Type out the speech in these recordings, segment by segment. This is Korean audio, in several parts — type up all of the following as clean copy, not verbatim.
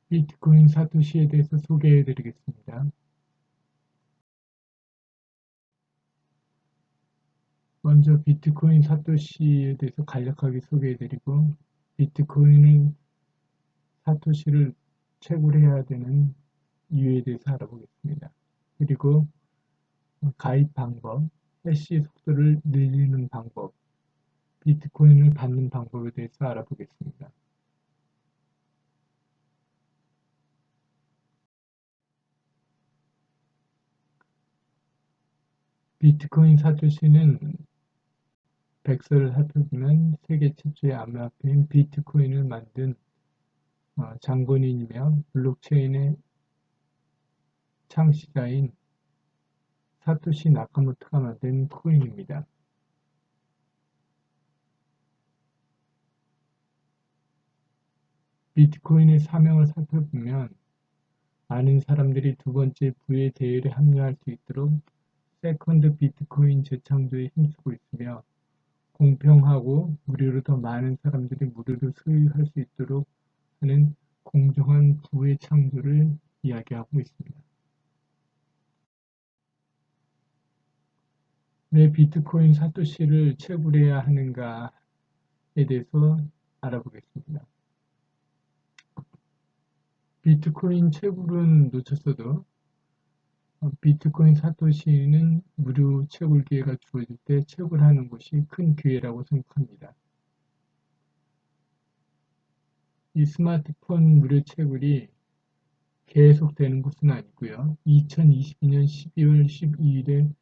비트코인 사토시에 대해서 소개해 드리겠습니다. 먼저 비트코인 사토시에 대해서 간략하게 소개해 드리고, 비트코인은 사토시를 채굴해야 되는 이유에 대해서 알아보겠습니다. 그리고 가입 방법, 해시 속도를 늘리는 방법, 비트코인을 받는 방법에 대해서 알아보겠습니다. 비트코인 사토시는 백서를 살펴보면 세계 최초의 암호화폐인 비트코인을 만든 장본인이며 블록체인의 창시자인 사토시 나카모토가 만든 코인입니다. 비트코인의 사명을 살펴보면 많은 사람들이 두 번째 부의 대열에 합류할 수 있도록 세컨드 비트코인 재창조에 힘쓰고 있으며, 공평하고 무료로 더 많은 사람들이 무료로 소유할 수 있도록 하는 공정한 부의 창조를 이야기하고 있습니다. 왜 비트코인 사토시를 채굴해야 하는가에 대해서 알아보겠습니다. 비트코인 채굴은 놓쳤어도 비트코인 사토시는 무료 채굴 기회가 주어질 때 채굴하는 것이 큰 기회라고 생각합니다. 이 스마트폰 무료 채굴이 계속되는 것은 아니고요. 2022년 12월 12일에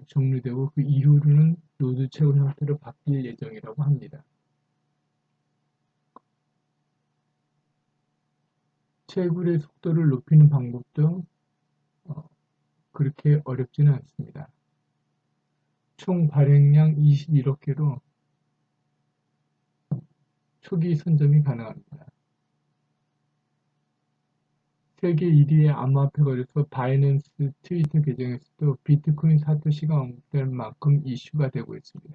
종료되고 그 이후로는 노드 채굴 형태로 바뀔 예정이라고 합니다. 채굴의 속도를 높이는 방법도 그렇게 어렵지는 않습니다. 총 발행량 21억 개로 초기 선점이 가능합니다. 세계 1위의 암호화폐 거래소 바이낸스 트위터 계정에서도 비트코인 사토시가 언급될 만큼 이슈가 되고 있습니다.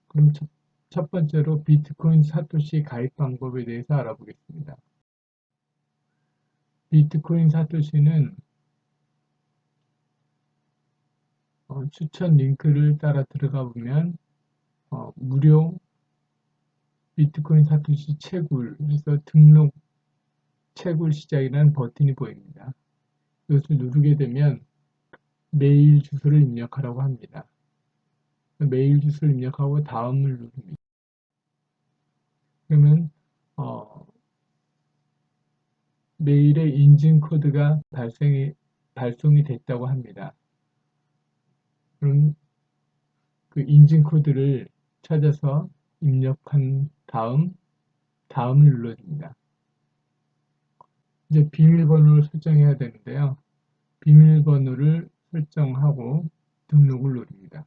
그럼 첫 번째로 비트코인 사토시 가입 방법에 대해서 알아보겠습니다. 비트코인 사토시는 추천 링크를 따라 들어가 보면 무료 비트코인 사토시 채굴에서 등록 채굴 시작이라는 버튼이 보입니다. 이것을 누르게 되면 메일 주소를 입력하라고 합니다. 메일 주소를 입력하고 다음을 누릅니다. 그러면 메일에 인증 코드가 발송이 됐다고 합니다. 그럼 그 인증 코드를 찾아서 입력한 다음을 눌러줍니다. 이제 비밀번호를 설정해야 되는데요. 비밀번호를 설정하고 등록을 누릅니다.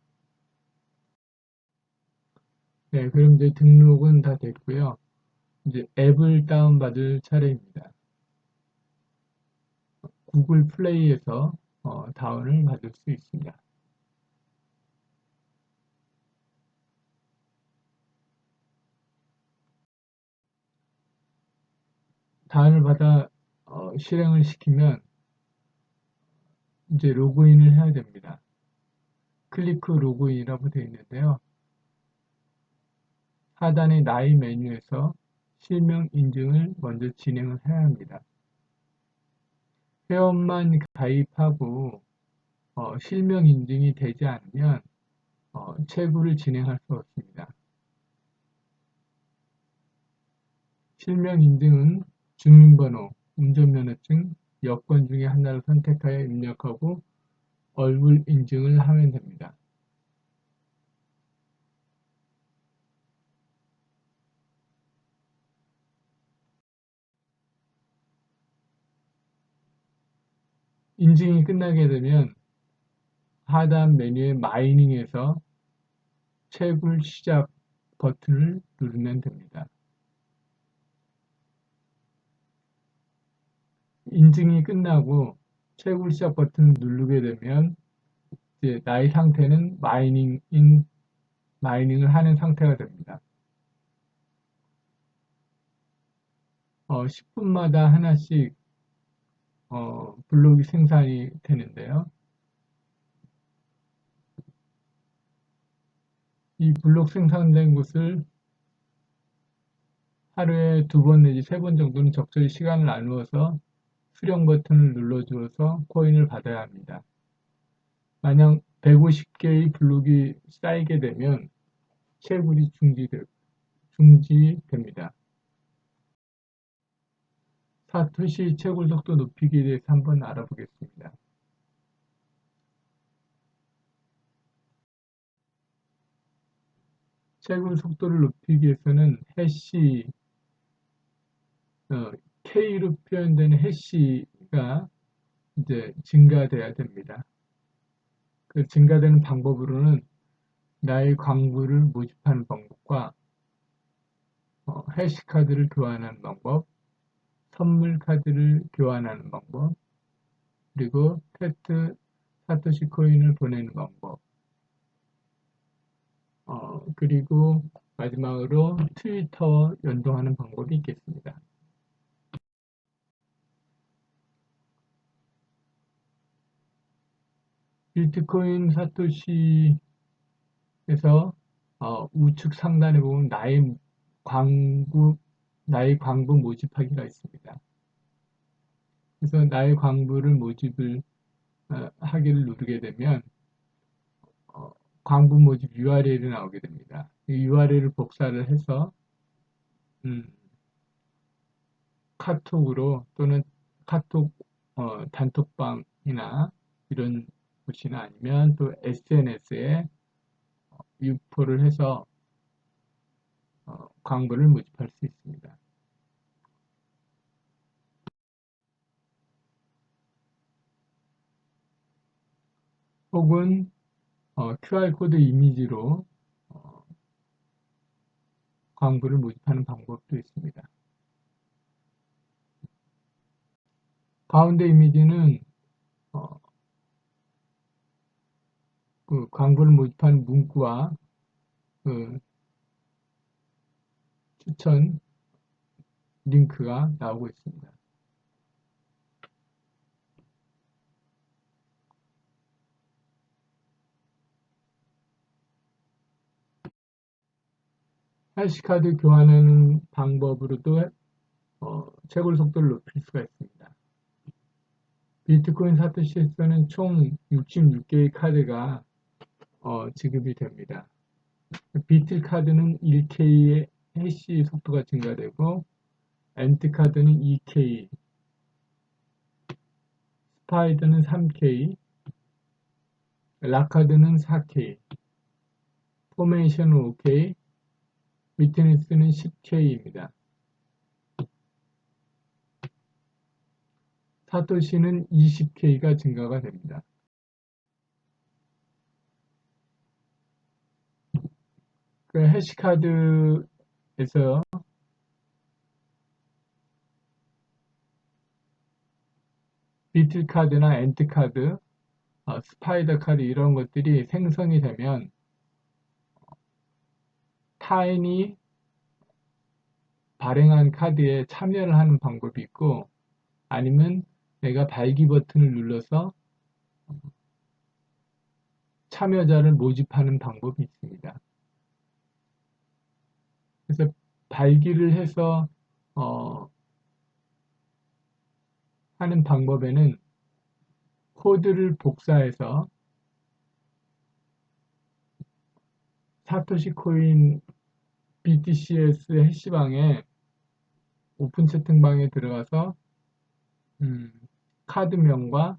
네, 그럼 이제 등록은 다 됐고요. 이제 앱을 다운받을 차례입니다. 구글 플레이에서 다운을 받을 수 있습니다. 다운을 받아 실행을 시키면 이제 로그인을 해야 됩니다. 클릭 로그인이라고 되어 있는데요. 하단의 나이 메뉴에서 실명 인증을 먼저 진행을 해야 합니다. 회원만 가입하고 실명 인증이 되지 않으면 채굴을 진행할 수 없습니다. 실명 인증은 주민번호, 운전면허증, 여권 중에 하나를 선택하여 입력하고 얼굴 인증을 하면 됩니다. 인증이 끝나게 되면 하단 메뉴의 마이닝에서 채굴 시작 버튼을 누르면 됩니다. 인증이 끝나고 채굴 시작 버튼을 누르게 되면 이제 나의 상태는 마이닝을 하는 상태가 됩니다. 10분마다 하나씩 블록이 생산이 되는데요. 이 블록 생산된 곳을 하루에 2번 내지 3번 정도는 적절히 시간을 나누어서 수령 버튼을 눌러주어서 코인을 받아야 합니다. 만약 150개의 블록이 쌓이게 되면 채굴이 중지됩니다. 사토시 채굴 속도 높이기에 대해서 한번 알아보겠습니다. 채굴 속도를 높이기 위해서는 해시, K로 표현되는 해시가 이제 증가돼야 됩니다. 그 증가되는 방법으로는 나의 광부를 모집하는 방법과 해시 카드를 교환하는 방법, 선물 카드를 교환하는 방법, 그리고 테트 사토시 코인을 보내는 방법, 그리고 마지막으로 트위터 연동하는 방법이 있겠습니다. 비트코인 사토시에서 우측 상단에 보면 나의 광부 모집하기가 있습니다. 그래서 나의 광부를 모집을 하기를 누르게 되면 광부 모집 URL이 나오게 됩니다. 이 URL을 복사를 해서 카톡으로 또는 카톡 단톡방이나 이런 곳이나 아니면 또 SNS에 유포를 해서 광고를 모집할 수 있습니다. 혹은 QR코드 이미지로 광고를 모집하는 방법도 있습니다. 가운데 이미지는 그 광고를 모집하는 문구와 그 추천 링크가 나오고 있습니다. 해시카드 교환하는 방법으로도 채굴 속도를 높일 수가 있습니다. 비트코인 사토시에서는 총 66개의 카드가 지급이 됩니다. 비트 카드는 1K의 해시 속도가 증가되고 엔트 카드는 2K, 스파이더는 3K, 락카드는 4K, 포메이션은 5K, 위트니스는 10K입니다. 사토시는 20K가 증가가 됩니다. 그 해시카드에서 비트 카드나 엔트 카드, 스파이더 카드 이런 것들이 생성이 되면 타인이 발행한 카드에 참여를 하는 방법이 있고 아니면 내가 발기 버튼을 눌러서 참여자를 모집하는 방법이 있습니다. 그래서 발기를 해서 하는 방법에는 코드를 복사해서 사토시 코인 BTCS 해시방에 오픈 채팅방에 들어가서 카드명과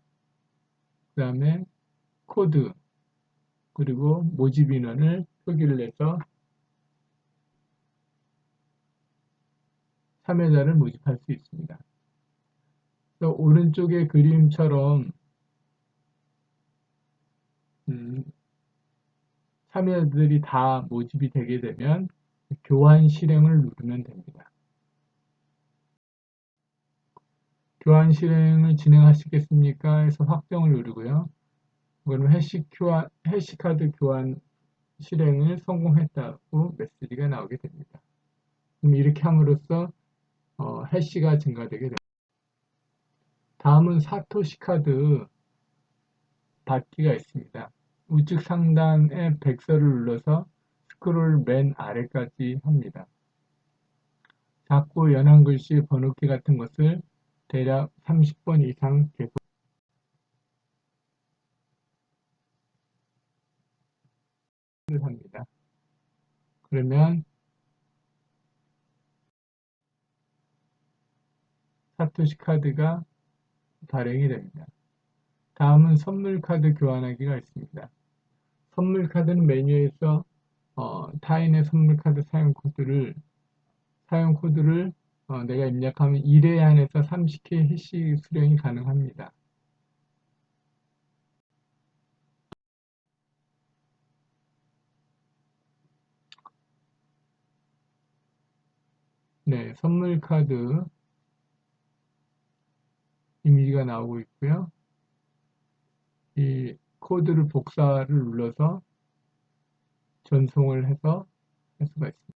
그 다음에 코드 그리고 모집 인원을 표기를 해서 참여자를 모집할 수 있습니다. 그래서 오른쪽의 그림처럼 참여자들이 다 모집이 되게 되면 교환 실행을 누르면 됩니다. 교환 실행을 진행하시겠습니까? 해서 확정을 누르고요. 그러면 해시카드 교환 실행을 성공했다고 메시지가 나오게 됩니다. 그럼 이렇게 함으로써 해시가 증가되게 됩니다. 다음은 사토시 카드 받기가 있습니다. 우측 상단의 백서를 눌러서 스크롤 맨 아래까지 합니다. 작고 연한 글씨, 번호키 같은 것을 대략 30번 이상 계속을 합니다. 그러면 사토시 카드가 발행이 됩니다. 다음은 선물 카드 교환하기가 있습니다. 선물 카드는 메뉴에서 타인의 선물 카드 사용 코드를 내가 입력하면 1회 한해서 30회 해시 수령이 가능합니다. 네, 선물 카드 이미지가 나오고 있고요. 이 코드를 복사를 눌러서 전송을 해서 할 수가 있습니다.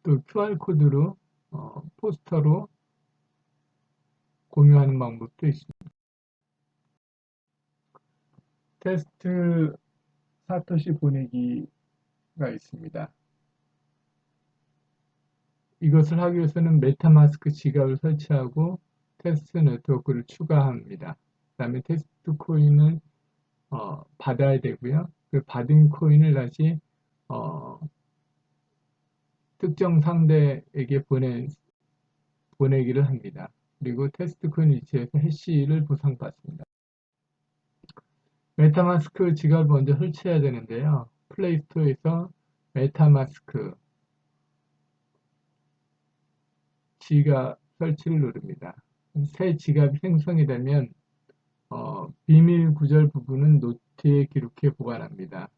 또 QR코드로 포스터로 공유하는 방법도 있습니다. 테스트 사토시 보내기가 있습니다. 이것을 하기 위해서는 메타마스크 지갑을 설치하고 테스트 네트워크를 추가합니다. 그 다음에 테스트 코인을 받아야 되고요. 그 받은 코인을 다시 특정 상대에게 보내기를 합니다. 그리고 테스트 코인 위치에서 해시를 보상받습니다. 메타마스크 지갑을 먼저 설치해야 되는데요. 플레이스토어에서 메타마스크 지갑 설치를 누릅니다. 새 지갑이 생성이 되면 비밀 구절 부분은 노트에 기록해 보관합니다.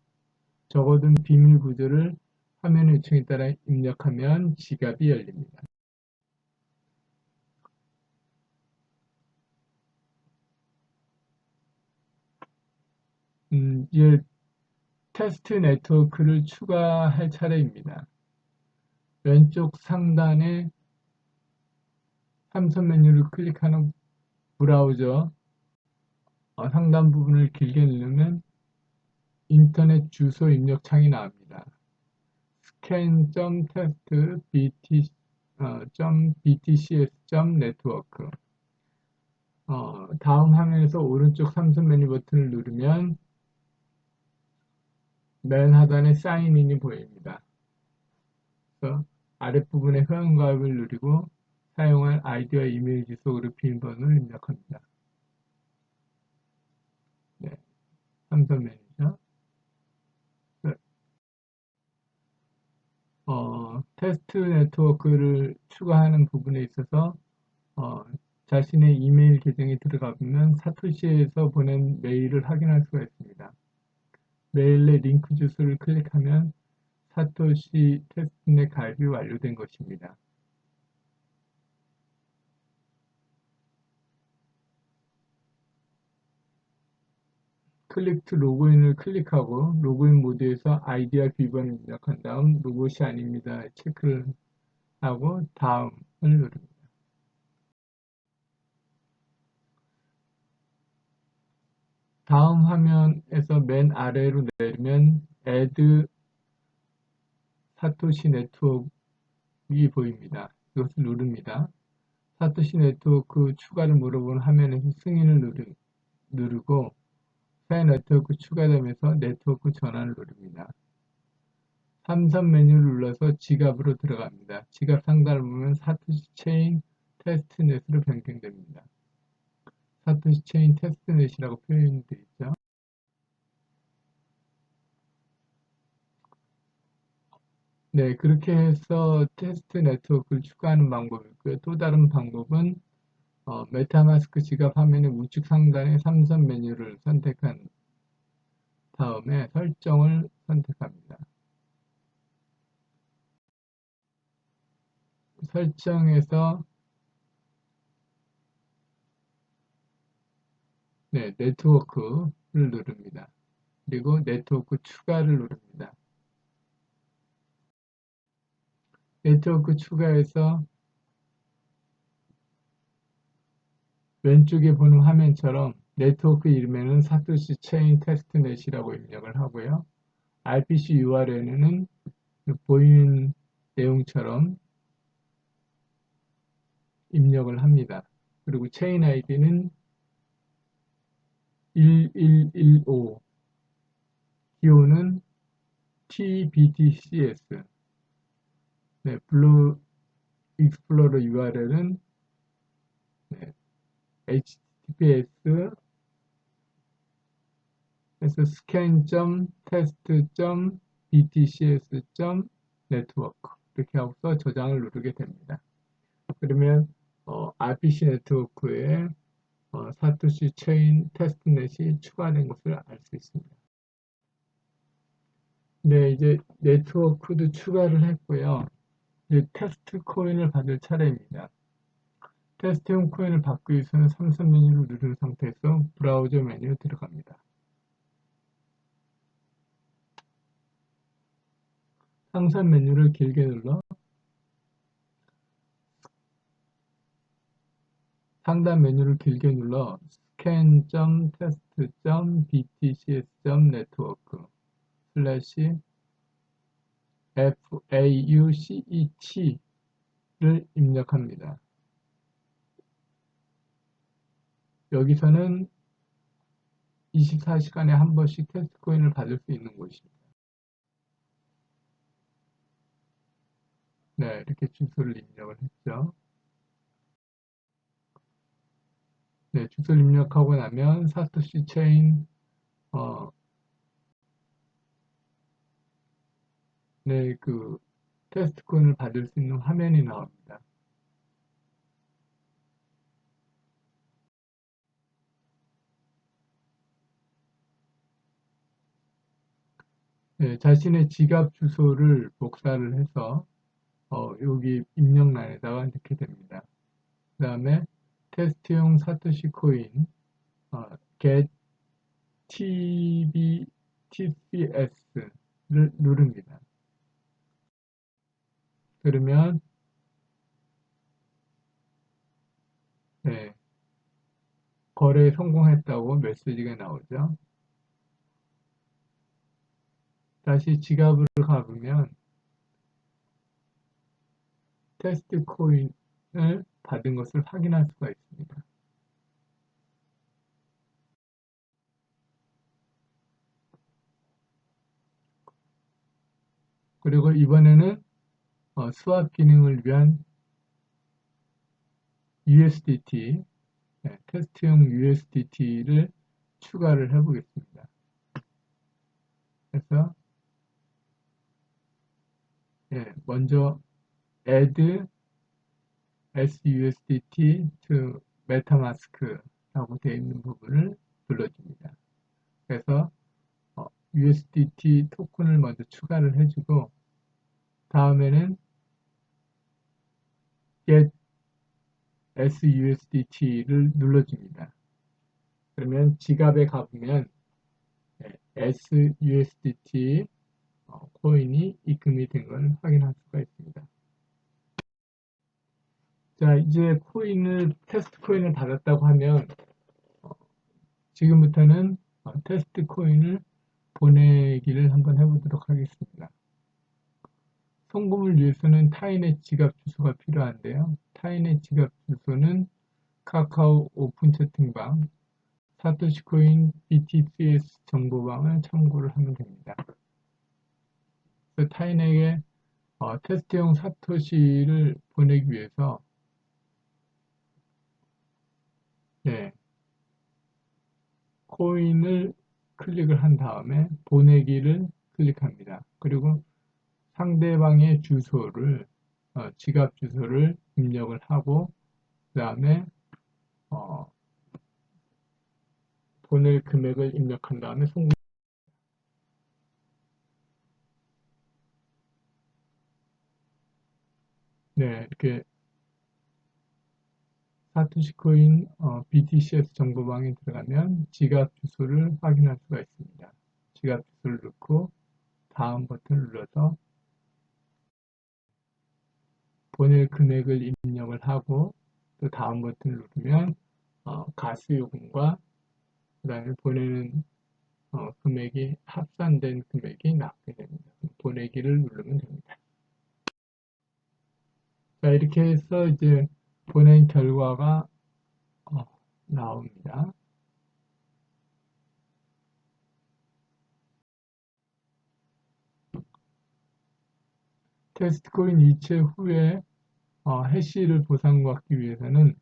적어둔 비밀 구절을 화면 요청에 따라 입력하면 지갑이 열립니다. 이제 테스트 네트워크를 추가할 차례입니다. 왼쪽 상단에 삼선 메뉴를 클릭하는 브라우저 상단 부분을 길게 누르면 인터넷 주소 입력 창이 나옵니다. scan.test.btcs.network 다음 화면에서 오른쪽 삼선 메뉴 버튼을 누르면 맨 하단에 사인인이 보입니다. 그래서 아랫부분에 회원가입을 누르고 사용할 아이디와 이메일 주소 그리고 비밀번호를 입력합니다. 네, 삼선 메뉴죠. 네. 테스트 네트워크를 추가하는 부분에 있어서 자신의 이메일 계정에 들어가면 사토시에서 보낸 메일을 확인할 수가 있습니다. 메일의 링크 주소를 클릭하면 사토시 테스트넷 가입이 완료된 것입니다. 클릭 투 로그인을 클릭하고 로그인 모드에서 아이디와 비번을 입력한 다음 로봇이 아닙니다. 체크를 하고 다음을 누릅니다. 다음 화면에서 맨 아래로 내리면 Add 사토시 네트워크가 보입니다. 이것을 누릅니다. 사토시 네트워크 추가를 물어보는 화면에서 승인을 누르고 새 네트워크 추가되면서 네트워크 전환을 누릅니다. 삼선 메뉴를 눌러서 지갑으로 들어갑니다. 지갑 상단을 보면 사토시 체인 테스트넷으로 변경됩니다. 사토시 체인 테스트넷이라고 표현이 되어 있죠. 네, 그렇게 해서 테스트 네트워크를 추가하는 방법이고요. 또 다른 방법은 메타마스크 지갑 화면의 우측 상단에 삼선 메뉴를 선택한 다음에 설정을 선택합니다. 설정에서 네, 네트워크를 누릅니다. 그리고 네트워크 추가를 누릅니다. 네트워크 추가해서 왼쪽에 보는 화면처럼 네트워크 이름에는 사토시 체인 테스트넷이라고 입력을 하고요. RPC URL에는 보이는 내용처럼 입력을 합니다. 그리고 체인 아이디는 1115, 기호는 TBTCS, 네, 블루 익스플로러 URL은 네, https scan.test.btcs.network 이렇게 하고서 저장을 누르게 됩니다. 그러면 RPC 네트워크에 사토시 체인 테스트넷이 추가된 것을 알 수 있습니다. 네, 이제 네트워크도 추가를 했고요. 이제 테스트 코인을 받을 차례입니다. 테스트용 코인을 받기 위해서는 삼성 메뉴를 누른 상태에서 브라우저 메뉴에 들어갑니다. 상단 메뉴를 길게 눌러 상단 메뉴를 길게 눌러 scan.test.btcs.network 슬래시 FAUCET를 입력합니다. 여기서는 24시간에 한 번씩 테스트 코인을 받을 수 있는 곳입니다. 네, 이렇게 주소를 입력을 했죠. 네, 주소를 입력하고 나면 사토시 체인 네, 그 테스트 코인을 받을 수 있는 화면이 나옵니다. 네, 자신의 지갑 주소를 복사를 해서 여기 입력란에다가 넣게 됩니다. 그 다음에 테스트용 사토시 코인 get TBTCS를 누릅니다. 그러면 네, 거래 성공했다고 메시지가 나오죠. 다시 지갑으로 가보면 테스트 코인을 받은 것을 확인할 수가 있습니다. 그리고 이번에는 수압 기능을 위한 USDT, 네, 테스트용 USDT를 추가를 해보겠습니다. 그래서 먼저 add SUSDT to MetaMask라고 되어 있는 부분을 눌러줍니다. 그래서 USDT 토큰을 먼저 추가를 해주고 다음에는 get SUSDT를 눌러줍니다. 그러면 지갑에 가보면 SUSDT 코인이 입금이 된 걸 확인할 수가 있습니다. 자, 이제 테스트 코인을 받았다고 하면 지금부터는 테스트 코인을 보내기를 한번 해보도록 하겠습니다. 송금을 위해서는 타인의 지갑 주소가 필요한데요. 타인의 지갑 주소는 카카오 오픈 채팅방 사토시코인 BTCS 정보방을 참고를 하면 됩니다. 타인에게 테스트용 사토시를 보내기 위해서 코인을 클릭을 한 다음에 보내기를 클릭합니다. 그리고 상대방의 주소를 지갑 주소를 입력을 하고 그 다음에 보낼 금액을 입력한 다음에 송금. 네, 이렇게 사토시코인 BTCS 정보방에 들어가면 지갑 주소를 확인할 수가 있습니다. 지갑 주소를 넣고 다음 버튼을 눌러서 보낼 금액을 입력을 하고 또 다음 버튼을 누르면 가수요금과 그 다음에 보내는 금액이 합산된 금액이 나오게 됩니다. 보내기를 누르면 됩니다. 자, 이렇게 해서 이제 보낸 결과가 나옵니다. 테스트 코인 이체 후에 해시를 보상받기 위해서는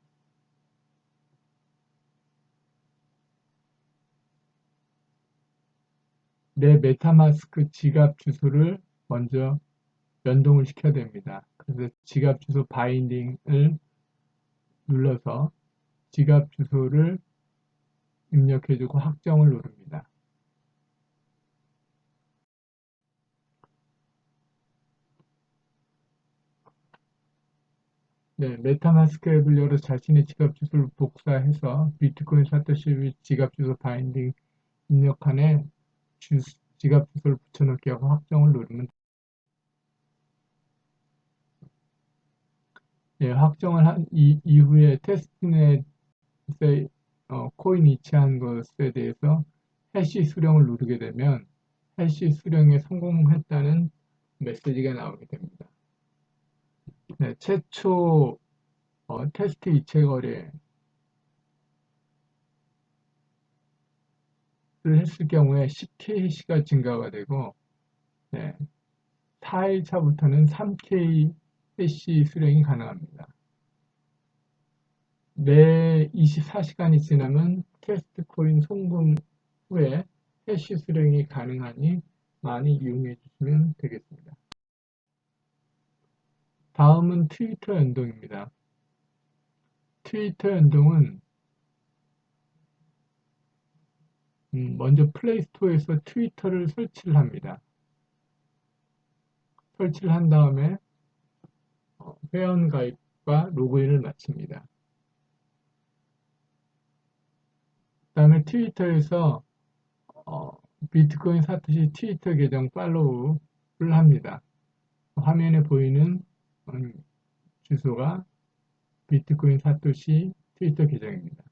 내 메타마스크 지갑 주소를 먼저 연동을 시켜야 됩니다. 그래서 지갑 주소 바인딩을 눌러서 지갑 주소를 입력해주고 확정을 누릅니다. 네, 메타마스크 앱을 열어 자신의 지갑 주소를 복사해서 비트코인 사토시 지갑 주소 바인딩 입력칸에 지갑 주소를 붙여넣기 하고 확정을 누르면 네, 확정을 한 이후에 테스트넷에 코인 이체한 것에 대해서 해시 수령을 누르게 되면 해시 수령에 성공했다는 메시지가 나오게 됩니다. 네, 최초 테스트 이체 거래를 했을 경우에 10K 해시가 증가가 되고 네, 4일 차부터는 3K 해시 수령이 가능합니다. 매 24시간이 지나면 테스트 코인 송금 후에 해시 수령이 가능하니 많이 이용해 주시면 되겠습니다. 다음은 트위터 연동입니다. 트위터 연동은 먼저 플레이스토어에서 트위터를 설치를 합니다. 설치를 한 다음에 회원 가입과 로그인을 마칩니다. 그 다음에 트위터에서 비트코인 사토시 트위터 계정 팔로우를 합니다. 화면에 보이는 주소가 비트코인 사토시 트위터 계정입니다.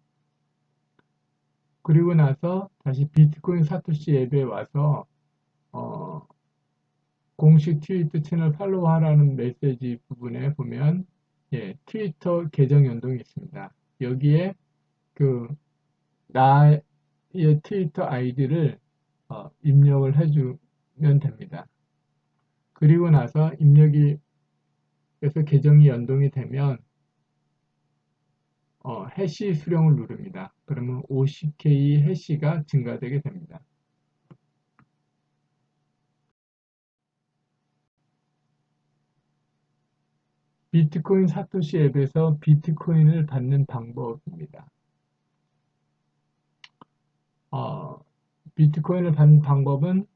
그리고 나서 다시 비트코인 사토시 앱에 와서 공식 트위터 채널 팔로우하라는 메시지 부분에 보면 트위터 계정 연동이 있습니다. 여기에 나의 트위터 아이디를 입력을 해주면 됩니다. 그리고 나서 입력이 돼서 계정이 연동이 되면 해시 수령을 누릅니다. 그러면 50K 해시가 증가되게 됩니다. 비트코인 사토시 앱에서 비트코인을 받는 방법입니다. 비트코인을 받는 방법은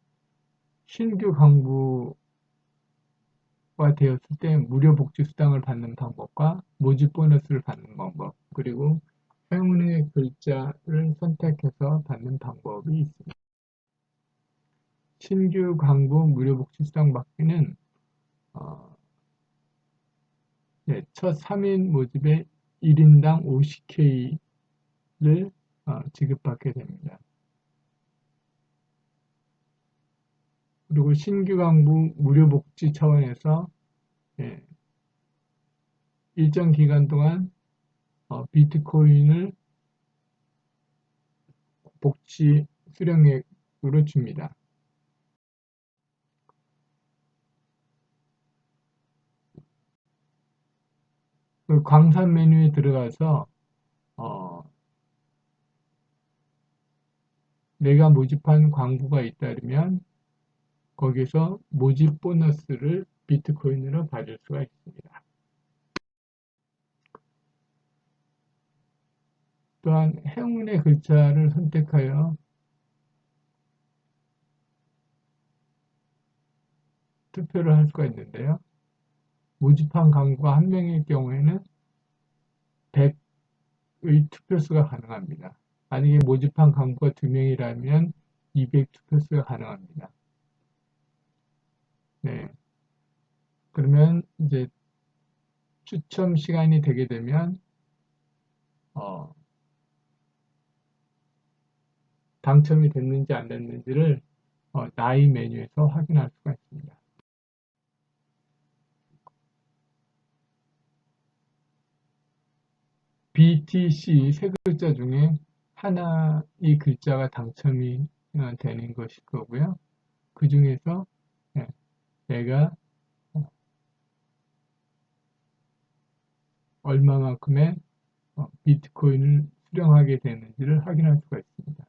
신규 강부가 되었을 때 무료 복지 수당을 받는 방법과 모집 보너스를 받는 방법, 그리고 행운의 글자를 선택해서 받는 방법이 있습니다. 신규 강부 무료 복지 수당 받기는 첫 3인 모집에 1인당 50K를 지급받게 됩니다. 그리고 신규 강부 무료 복지 차원에서 일정 기간 동안 비트코인을 복지 수령액으로 줍니다. 그 광산 메뉴에 들어가서 내가 모집한 광부가 있다면 거기서 모집 보너스를 비트코인으로 받을 수가 있습니다. 또한 행운의 글자를 선택하여 투표를 할 수가 있는데요. 모집한 강구가 한 명일 경우에는 100의 투표수가 가능합니다. 만약에 모집한 강구가 2명이라면 200 투표수가 가능합니다. 네. 그러면 이제 추첨 시간이 되게 되면 어, 당첨이 됐는지 안 됐는지를 나이 메뉴에서 확인할 수가 있습니다. BTC 세 글자 중에 하나 이 글자가 당첨이 되는 것일 거고요. 그 중에서 예, 내가 얼마만큼의 비트코인을 수령하게 되는지를 확인할 수가 있습니다.